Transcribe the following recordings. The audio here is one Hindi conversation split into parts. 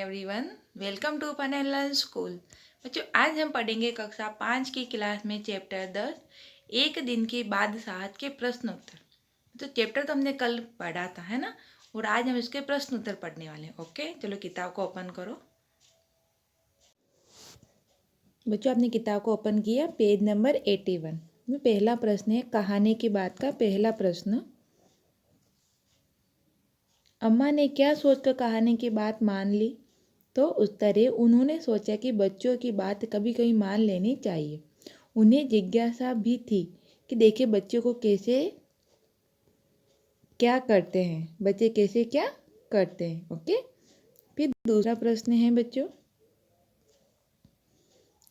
Everyone, welcome to fun and learn school. बच्चों, आज हम पढ़ेंगे कक्षा 5 की क्लास में चैप्टर 10 एक दिन की बादशाहत के प्रश्न उत्तर। तो चैप्टर तो हमने कल पढ़ा था, है ना। और आज हम इसके प्रश्न उत्तर पढ़ने वाले हैं। ओके, चलो किताब को ओपन करो। बच्चों, आपने किताब को ओपन किया, पेज नंबर 81 में पहला प्रश्न है कहानी की बात का पहला प्रश्न। अम्मा ने क्या सोचकर कहानी की बात मान ली? तो उत्तर है, उन्होंने सोचा कि बच्चों की बात कभी कभी मान लेनी चाहिए। उन्हें जिज्ञासा भी थी कि देखे बच्चों को कैसे क्या करते हैं, बच्चे कैसे क्या करते हैं। ओके, फिर दूसरा प्रश्न है बच्चों,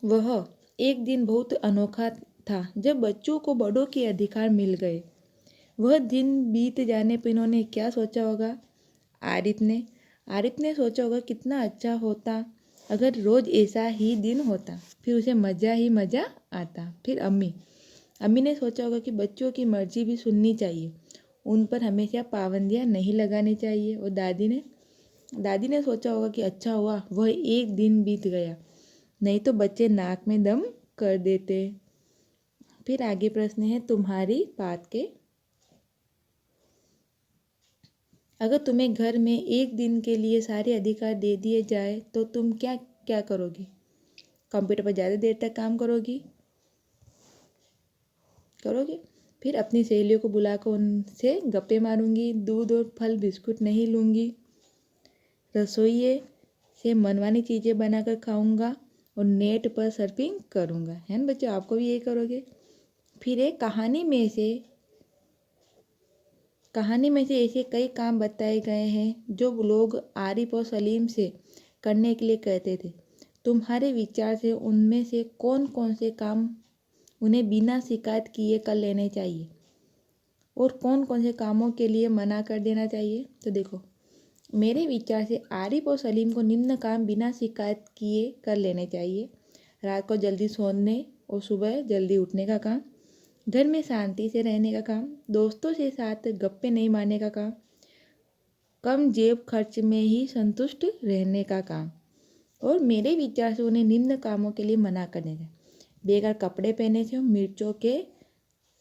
वह एक दिन बहुत अनोखा था जब बच्चों को बड़ों के अधिकार मिल गए। वह दिन बीत जाने पर इन्होंने क्या सोचा होगा? आरिफ ने सोचा होगा कितना अच्छा होता अगर रोज़ ऐसा ही दिन होता, फिर उसे मज़ा ही मज़ा आता। फिर अम्मी ने सोचा होगा कि बच्चों की मर्जी भी सुननी चाहिए, उन पर हमेशा पाबंदियाँ नहीं लगानी चाहिए। और दादी ने सोचा होगा कि अच्छा हुआ वह एक दिन बीत गया, नहीं तो बच्चे नाक में दम कर देते। फिर आगे प्रश्न है तुम्हारी बात के, अगर तुम्हें घर में एक दिन के लिए सारे अधिकार दे दिए जाए तो तुम क्या क्या करोगी? कंप्यूटर पर ज़्यादा देर तक काम करोगे? फिर अपनी सहेलियों को बुलाकर उनसे गप्पे मारूंगी, दूध और फल बिस्कुट नहीं लूँगी, रसोइये से मनमानी चीज़ें बनाकर खाऊंगा और नेट पर सर्फिंग करूँगा। है ना बच्चों, आपको भी यही करोगे? फिर एक कहानी में से ऐसे कई काम बताए गए हैं जो लोग आरिफ और सलीम से करने के लिए कहते थे। तुम्हारे विचार से उनमें से कौन कौन से काम उन्हें बिना शिकायत किए कर लेने चाहिए और कौन कौन से कामों के लिए मना कर देना चाहिए? तो देखो, मेरे विचार से आरिफ और सलीम को निम्न काम बिना शिकायत किए कर लेने चाहिए। रात को जल्दी सोने और सुबह जल्दी उठने का काम, घर में शांति से रहने का काम, दोस्तों से साथ गप्पे नहीं मारने का काम, कम जेब खर्च में ही संतुष्ट रहने का काम। और मेरे विचार से उन्हें निम्न कामों के लिए मना करने का, बेकार कपड़े पहने से और मिर्चों के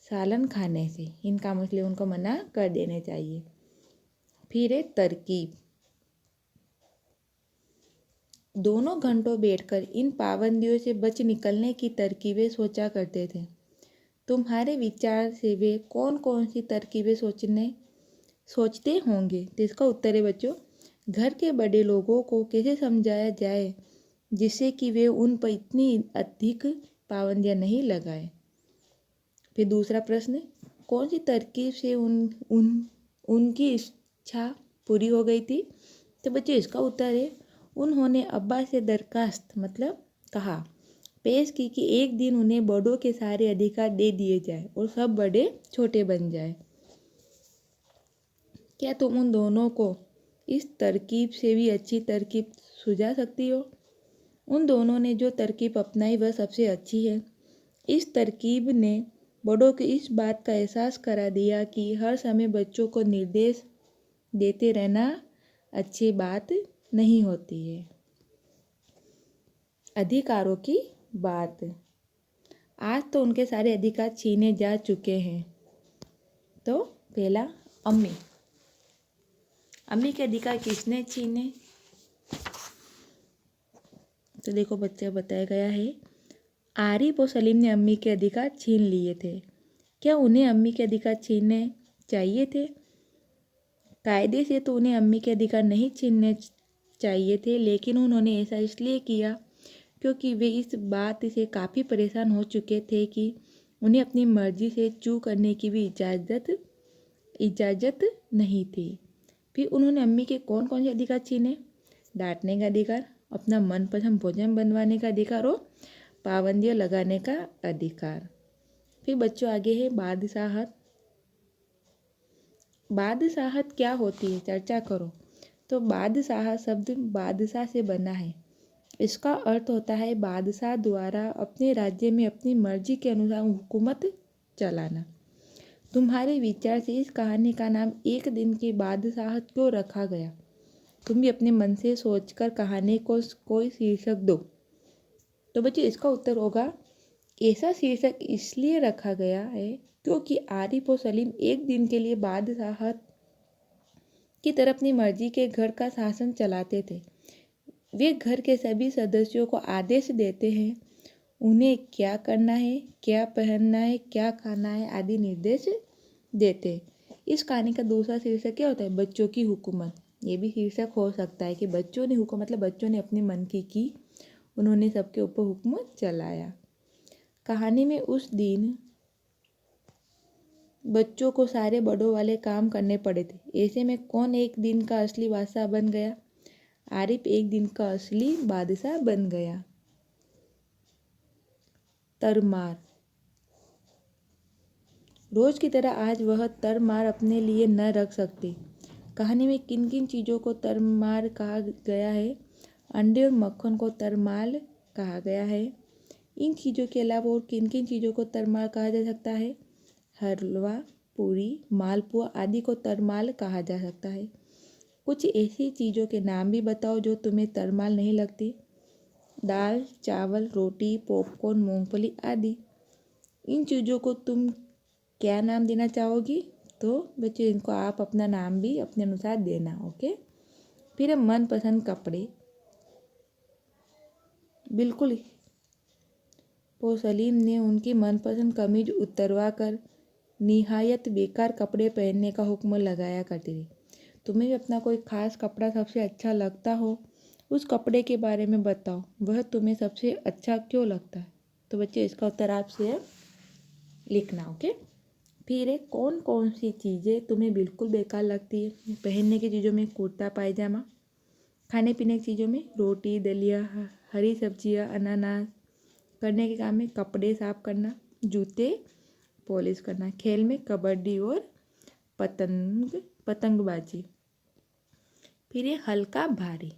सालन खाने से, इन कामों के लिए उनको मना कर देने चाहिए। फिर है तरकीब, दोनों घंटों बैठकर इन पाबंदियों से बच निकलने की तरकीबें सोचा करते थे। तुम्हारे विचार से वे कौन कौन सी तरकीबें सोचते होंगे? तो इसका उत्तर है बच्चों, घर के बड़े लोगों को कैसे समझाया जाए जिससे कि वे उन पर इतनी अधिक पाबंदियां नहीं लगाए। फिर दूसरा प्रश्न, कौन सी तरकीब से उनकी इच्छा पूरी हो गई थी? तो बच्चों इसका उत्तर है, उन्होंने अब्बा से दरखास्त कहा पेश की कि एक दिन उन्हें बड़ों के सारे अधिकार दे दिए जाए और सब बड़े छोटे बन जाए। क्या तुम उन दोनों को इस तरकीब से भी अच्छी तरकीब सुझा सकती हो? उन दोनों ने जो तरकीब अपनाई वह सबसे अच्छी है। इस तरकीब ने बड़ों को इस बात का एहसास करा दिया कि हर समय बच्चों को निर्देश देते रहना अच्छी बात नहीं होती है। अधिकारों की बात, आज तो उनके सारे अधिकार छीने जा चुके हैं। तो पहला, अम्मी के अधिकार किसने छीने? तो देखो बच्चे बताया गया है, आरिफ और सलीम ने अम्मी के अधिकार छीन लिए थे। क्या उन्हें अम्मी के अधिकार छीनने चाहिए थे? कायदे से तो उन्हें अम्मी के अधिकार नहीं छीनने चाहिए थे, लेकिन उन्होंने ऐसा इसलिए किया क्योंकि वे इस बात से काफ़ी परेशान हो चुके थे कि उन्हें अपनी मर्जी से चू करने की भी इजाज़त नहीं थी। फिर उन्होंने अम्मी के कौन कौन से अधिकार छीने? डांटने का अधिकार, अपना मनपसंद भोजन बनवाने का अधिकार और पाबंदियाँ लगाने का अधिकार। फिर बच्चों आगे है बादशाहत। बादशाहत क्या होती है, चर्चा करो। तो बादशाह शब्द बादशाह से बना है। इसका अर्थ होता है बादशाह द्वारा अपने राज्य में अपनी मर्जी के अनुसार हुकूमत चलाना। तुम्हारे विचार से इस कहानी का नाम एक दिन की बादशाहत क्यों रखा गया? तुम भी अपने मन से सोचकर कहानी को कोई शीर्षक दो। तो बच्चों इसका उत्तर होगा, ऐसा शीर्षक इसलिए रखा गया है क्योंकि आरिफ और सलीम एक दिन के लिए बादशाहत की तरह अपनी मर्जी के घर का शासन चलाते थे। वे घर के सभी सदस्यों को आदेश देते हैं, उन्हें क्या करना है, क्या पहनना है, क्या खाना है आदि निर्देश देते। इस कहानी का दूसरा शीर्षक क्या होता है? बच्चों की हुकूमत। ये भी शीर्षक हो सकता है कि बच्चों ने हुकूमत, मतलब बच्चों ने अपने मन की, उन्होंने सबके ऊपर हुकूमत चलाया। कहानी में उस दिन बच्चों को सारे बड़ों वाले काम करने पड़े थे। ऐसे में कौन एक दिन का असली बादशाह बन गया? आरिफ एक दिन का असली बादशाह बन गया। तरमार। रोज की तरह आज वह तरमार अपने लिए न रख सकती। कहानी में किन किन चीज़ों को तरमार कहा गया है? अंडे और मक्खन को तरमाल कहा गया है। इन चीज़ों के अलावा और किन किन चीज़ों को तरमाल कहा जा सकता है? हलवा, पूरी, मालपुआ आदि को तरमाल कहा जा सकता है। कुछ ऐसी चीज़ों के नाम भी बताओ जो तुम्हें तरमाल नहीं लगती। दाल, चावल, रोटी, पॉपकॉर्न, मूंगफली आदि। इन चीज़ों को तुम क्या नाम देना चाहोगी? तो बच्चों इनको आप अपना नाम भी अपने अनुसार देना। ओके। फिर है मनपसंद कपड़े। बिल्कुल तो सलीम ने उनकी मनपसंद कमीज उतरवा कर निहायत बेकार कपड़े पहनने का हुक्म लगाया करती थी। तुम्हें भी अपना कोई खास कपड़ा सबसे अच्छा लगता हो, उस कपड़े के बारे में बताओ, वह तुम्हें सबसे अच्छा क्यों लगता है? तो बच्चे इसका उत्तर आपसे लिखना। ओके। फिर है कौन कौन सी चीज़ें तुम्हें बिल्कुल बेकार लगती है? पहनने की चीज़ों में कुर्ता पायजामा, खाने पीने की चीज़ों में रोटी, दलिया, हरी सब्जियाँ, अनानास, करने के काम में कपड़े साफ करना, जूते पॉलिश करना, खेल में कबड्डी और पतंगबाजी। फिर ये हल्का भारी।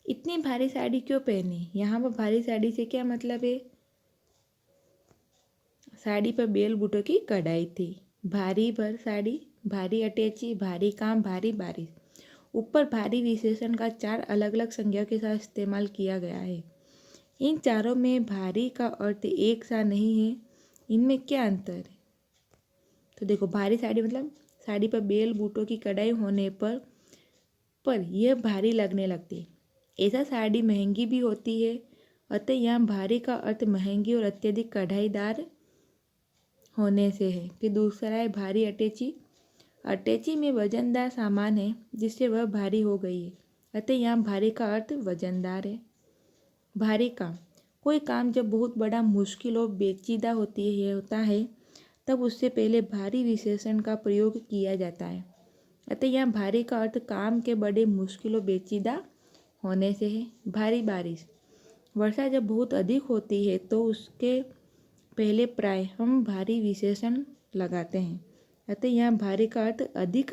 इतनी भारी साड़ी क्यों पहनी? यहाँ पर भारी साड़ी से क्या मतलब है? साड़ी पर बेल बूटों की कढ़ाई थी। भारी भर साड़ी, भारी अटैची, भारी काम, भारी बारिश। ऊपर भारी विशेषण का 4 अलग अलग संज्ञा के साथ इस्तेमाल किया गया है। इन चारों में भारी का अर्थ एक सा नहीं है, इनमें क्या अंतर है? तो देखो, भारी साड़ी मतलब साड़ी पर बेल बूटों की कढ़ाई होने पर यह भारी लगने लगती है। ऐसा साड़ी महंगी भी होती है, अतः यहाँ भारी का अर्थ महंगी और अत्यधिक कढ़ाईदार होने से है। फिर दूसरा है भारी अटैची। अटैची में वजनदार सामान है जिससे वह भारी हो गई है, अतः यहाँ भारी का अर्थ वजनदार है। भारी काम, कोई काम जब बहुत बड़ा, मुश्किल और पेचीदा होता है तब उससे पहले भारी विशेषण का प्रयोग किया जाता है, अतः यहाँ भारी का अर्थ काम के बड़े, मुश्किल और पेचीदा होने से है। भारी बारिश, वर्षा जब बहुत अधिक होती है तो उसके पहले प्राय हम भारी विशेषण लगाते हैं, अतः यहाँ भारी का अर्थ अधिक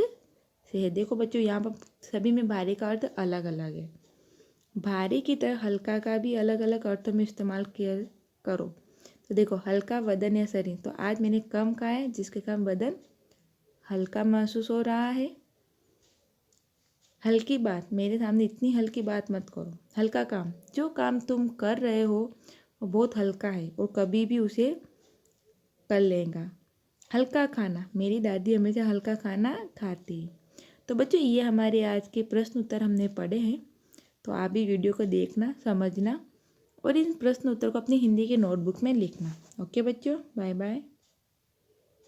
से है। देखो बच्चों, यहाँ पर सभी में भारी का अर्थ अलग अलग है। भारी की तरह हल्का का भी अलग अलग अर्थों में इस्तेमाल किया करो। तो देखो, हल्का वजन या शरीर, तो आज मैंने कम कहा है जिसके कारण वजन हल्का महसूस हो रहा है। हल्की बात, मेरे सामने इतनी हल्की बात मत करो। हल्का काम, जो काम तुम कर रहे हो वो बहुत हल्का है और कभी भी उसे कर लेगा। हल्का खाना, मेरी दादी हमेशा हल्का खाना खाती है। तो बच्चों, ये हमारे आज के प्रश्न उत्तर हमने पढ़े हैं। तो आप भी वीडियो को देखना, समझना और इन प्रश्न उत्तर को अपनी हिंदी के नोटबुक में लिखना। ओके बच्चों, बाय बाय।